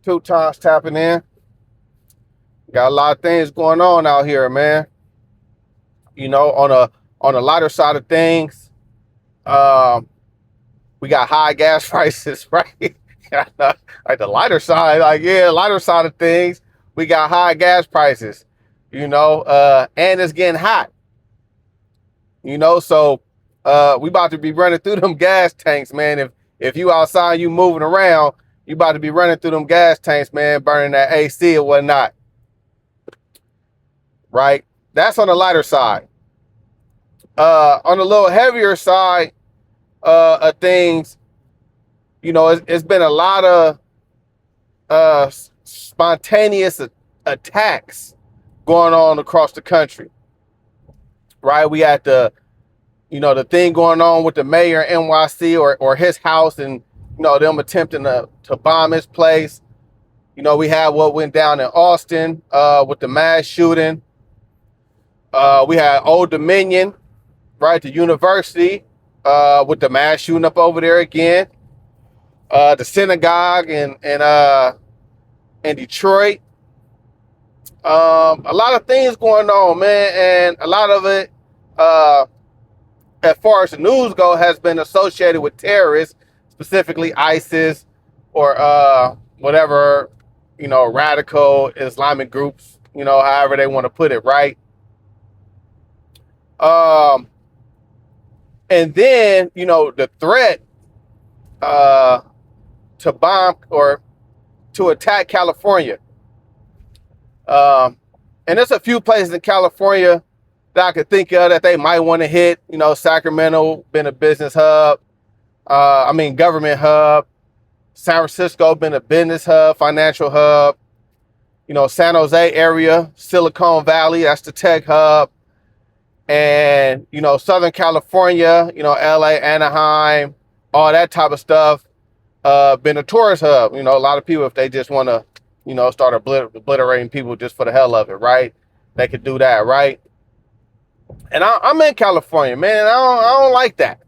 Two times tapping in. Got a lot of things going on out here, man. On a lighter side of things, um, we got high gas prices, right? Like the lighter side, lighter side of things, we got high gas prices, and it's getting hot, so we about to be running through them gas tanks, man. If you outside, you moving around, you about to be running through them gas tanks, man, burning that AC or whatnot, right? That's on the lighter side. On the little heavier side of things, it's been a lot of spontaneous attacks going on across the country, right? We had the thing going on with the mayor of NYC or his house, and them attempting to bomb his place. We had what went down in Austin with the mass shooting. We had Old Dominion, right? The university with the mass shooting up over there again. The synagogue in Detroit. A lot of things going on, man, and a lot of it, as far as the news go, has been associated with terrorists, specifically ISIS or whatever, radical Islamic groups, however they want to put it, right? And then, the threat to bomb or to attack California. And there's a few places in California that I could think of that they might want to hit. Sacramento been a business hub. Government hub. San Francisco been a business hub, financial hub. San Jose area, Silicon Valley, that's the tech hub. And, Southern California, LA, Anaheim, all that type of stuff, been a tourist hub. A lot of people, if they just want to, start obliterating people just for the hell of it, right? They could do that, right? And I'm in California, man. I don't like that.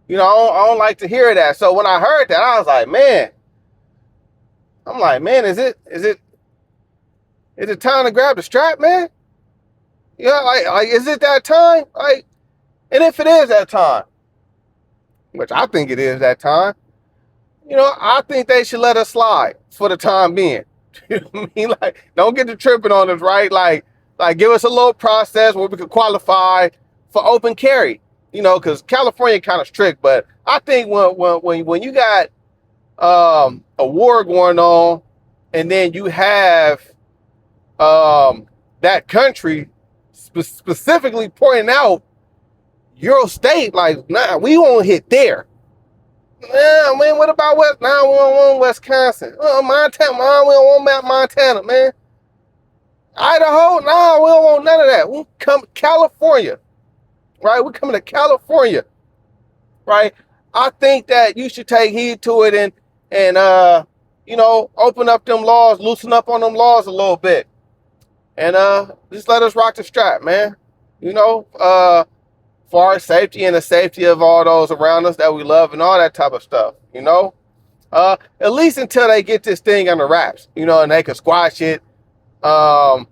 I don't like to hear that. So when I heard that, I was like, man, is it time to grab the strap, man? Is it that time? And if it is that time, which I think it is that time, I think they should let us slide for the time being. You know what I mean? Don't get to tripping on us, right? Like give us a little process where we could qualify for open carry. Because California kind of strict, but I think when you got a war going on, and then you have that country specifically pointing out your state, like, nah, we won't hit there. Yeah, man, what about West? Nah, we don't want Wisconsin. Montana, we don't want Montana, man. Idaho, nah, we don't want none of that. We come California, right? We're coming to California, right? I think that you should take heed to it and open up them laws, loosen up on them laws a little bit, and just let us rock the strap, man. For our safety and the safety of all those around us that we love and all that type of stuff, at least until they get this thing under wraps, and they can squash it, and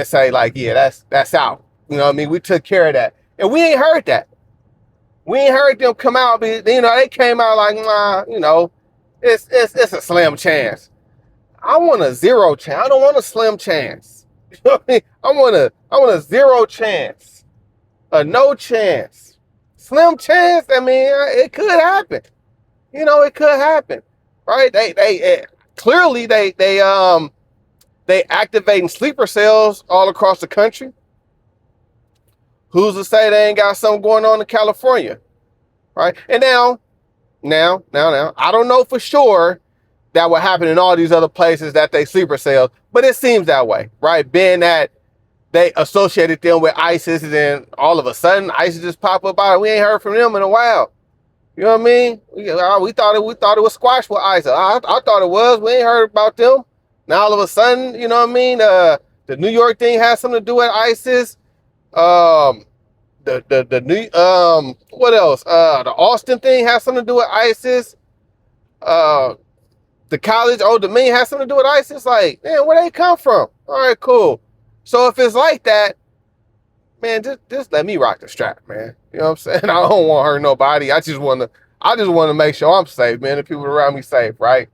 say like, yeah, that's out. We took care of that, and we ain't heard that. We ain't heard them come out, but they came out like, nah, it's a slim chance. I want a zero chance. I don't want a slim chance. I want a zero chance. A no chance. Slim chance, it could happen. It could happen. Right? They clearly they activating sleeper cells all across the country. Who's to say they ain't got something going on in California? Right? And now, I don't know for sure that will happen in all these other places that they sleeper cells, but it seems that way, right? Being that they associated them with ISIS, and then all of a sudden ISIS just pop up out. We ain't heard from them in a while. You know what I mean? We thought it was squashed with ISIS. I thought it was. We ain't heard about them. Now all of a sudden, you know what I mean? The New York thing has something to do with ISIS. The new what else? The Austin thing has something to do with ISIS. The college Old Dominion has something to do with ISIS. Like, man, where they come from? All right, cool. So if it's like that, man, just let me rock the strap, man. You know what I'm saying? I don't want to hurt nobody. I just want to make sure I'm safe, man. The people around me safe, right?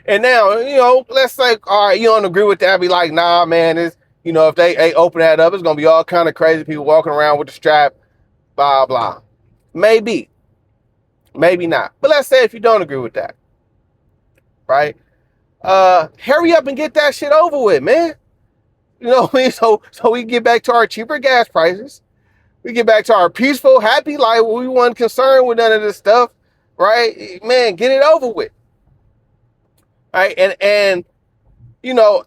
And now, let's say, all right, you don't agree with that. Be like, nah, man, it's, if they open that up, it's gonna be all kind of crazy people walking around with the strap, blah blah. Maybe not. But let's say if you don't agree with that, right? Hurry up and get that shit over with, man. So we get back to our cheaper gas prices. We get back to our peaceful, happy life where we weren't concerned with none of this stuff, right? Man, get it over with. Right? And when the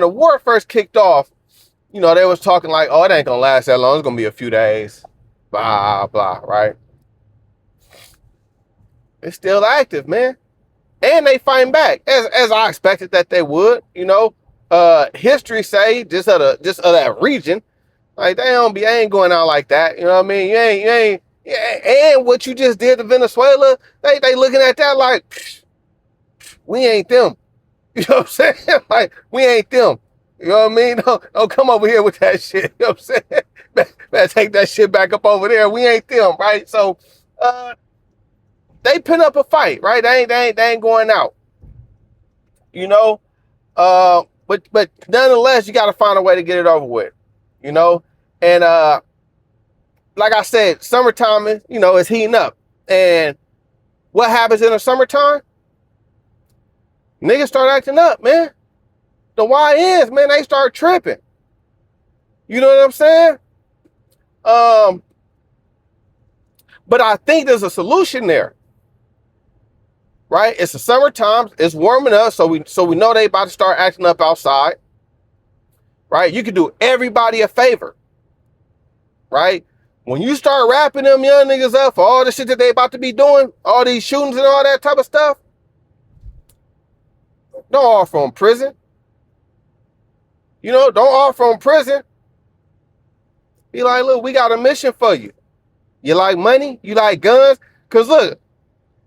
war first kicked off, they was talking like, oh, it ain't gonna last that long. It's gonna be a few days, blah blah, right? It's still active, man, and they fighting back as I expected that they would. History say just of that region, like they ain't going out like that. You know what I mean? You ain't. And what you just did to Venezuela, they looking at that like, we ain't them. You know what I'm saying? Like, we ain't them. You know what I mean? Don't come over here with that shit. You know what I'm saying? Better take that shit back up over there. We ain't them, right? So, they pin up a fight, right? They ain't going out. But nonetheless, you got to find a way to get it over with. And like I said, summertime is heating up. And what happens in the summertime? Niggas start acting up, man. The YNs, man, they start tripping. You know what I'm saying? But I think there's a solution there. Right? It's the summertime. It's warming up, so we know they about to start acting up outside. Right? You can do everybody a favor. Right? When you start wrapping them young niggas up for all the shit that they about to be doing, all these shootings and all that type of stuff, don't offer them prison. Don't offer them prison. Be like, look, we got a mission for you. You like money? You like guns? Because look,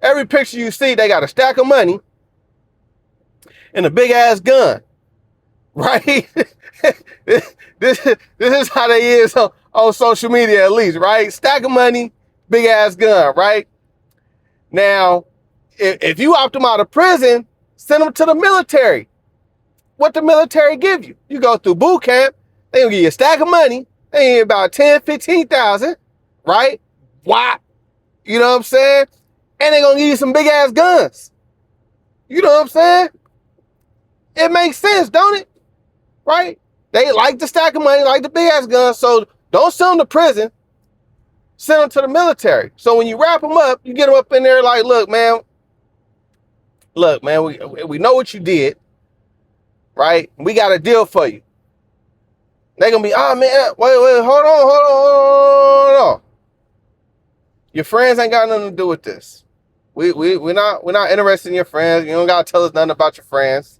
every picture you see, they got a stack of money and a big ass gun. Right? this is how they is on social media, at least, right? Stack of money, big ass gun, right? Now, if you opt them out of prison, send them to the military. What the military give you? You go through boot camp, they gonna give you a stack of money. They give you about 10, 15,000, right? Why? You know what I'm saying? And they gonna give you some big ass guns. You know what I'm saying? It makes sense, don't it? Right? They like the stack of money, like the big ass guns, so don't send them to prison. Send them to the military. So when you wrap them up, you get them up in there like, look, man, we know what you did, right? We got a deal for you. They're going to be, oh, man, wait, hold on. Your friends ain't got nothing to do with this. We're not interested in your friends. You don't got to tell us nothing about your friends.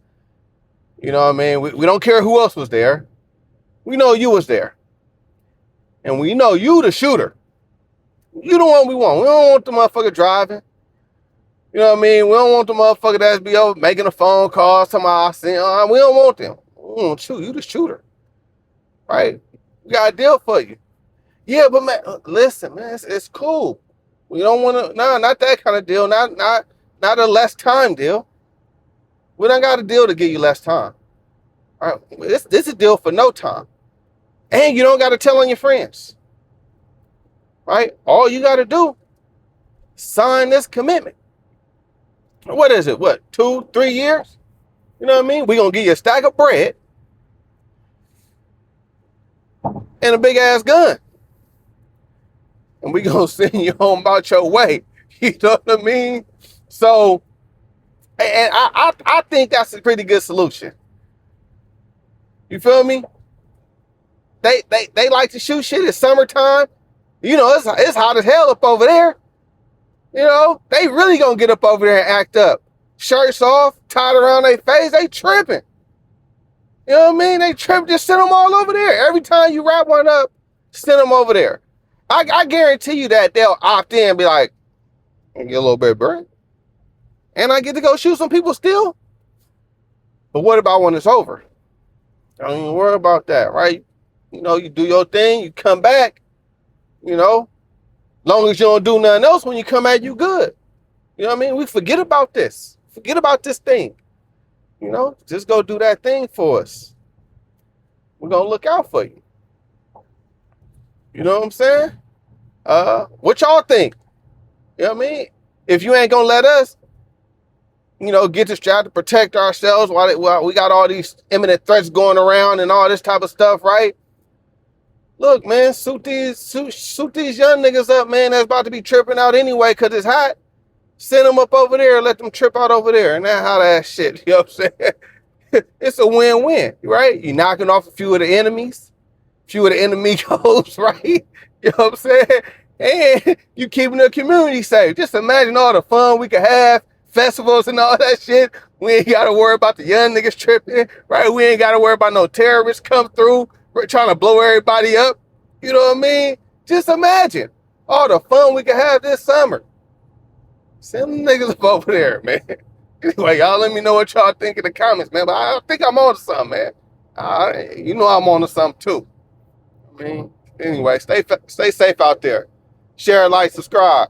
You know what I mean? We don't care who else was there. We know you was there. And we know you the shooter. You the one we want. We don't want the motherfucker driving. You know what I mean? We don't want the motherfucker that's be over making a phone call. We don't want them. We want you. You the shooter. Right? We got a deal for you. Yeah, but man, listen, man, it's cool. We don't want to, not that kind of deal. Not a less time deal. We don't got a deal to give you less time. All right? This is a deal for no time. And you don't got to tell on your friends. Right? All you got to do, sign this commitment. What is it? 2, 3 years? You know what I mean? We're going to give you a stack of bread and a big ass gun. And we're going to send you home about your way. You know what I mean? So, and I think that's a pretty good solution. You feel me? They like to shoot shit. It's summertime. It's hot as hell up over there. They really gonna get up over there and act up. Shirts off, tied around their face, they tripping. You know what I mean? They tripping, just send them all over there. Every time you wrap one up, send them over there. I guarantee you that they'll opt in and be like, get a little bit of bread. And I get to go shoot some people still. But what about when it's over? I don't even worry about that, right? You know, you do your thing, you come back, you know. Long as you don't do nothing else, when you come back, you good. You know what I mean? We forget about this. Forget about this thing. You know, just go do that thing for us. We're going to look out for you. You know what I'm saying? What y'all think? You know what I mean? If you ain't going to let us, you know, get this job to protect ourselves while we got all these imminent threats going around and all this type of stuff, right? Look, man, suit these young niggas up, man, that's about to be tripping out anyway because it's hot. Send them up over there and let them trip out over there and that holler ass shit. You know what I'm saying? It's a win-win, right? You're knocking off a few of the enemies, a few of the enemigos, right? You know what I'm saying? And you keeping the community safe. Just imagine all the fun we could have, festivals and all that shit. We ain't got to worry about the young niggas tripping, right? We ain't got to worry about no terrorists come through. We're trying to blow everybody up. You know what I mean? Just imagine all the fun we could have this summer. Send them niggas up over there, man. Anyway, y'all let me know what y'all think in the comments, man. But I think I'm on to something, man. You know I'm on to something too. I mean, anyway, stay safe out there. Share, like, subscribe.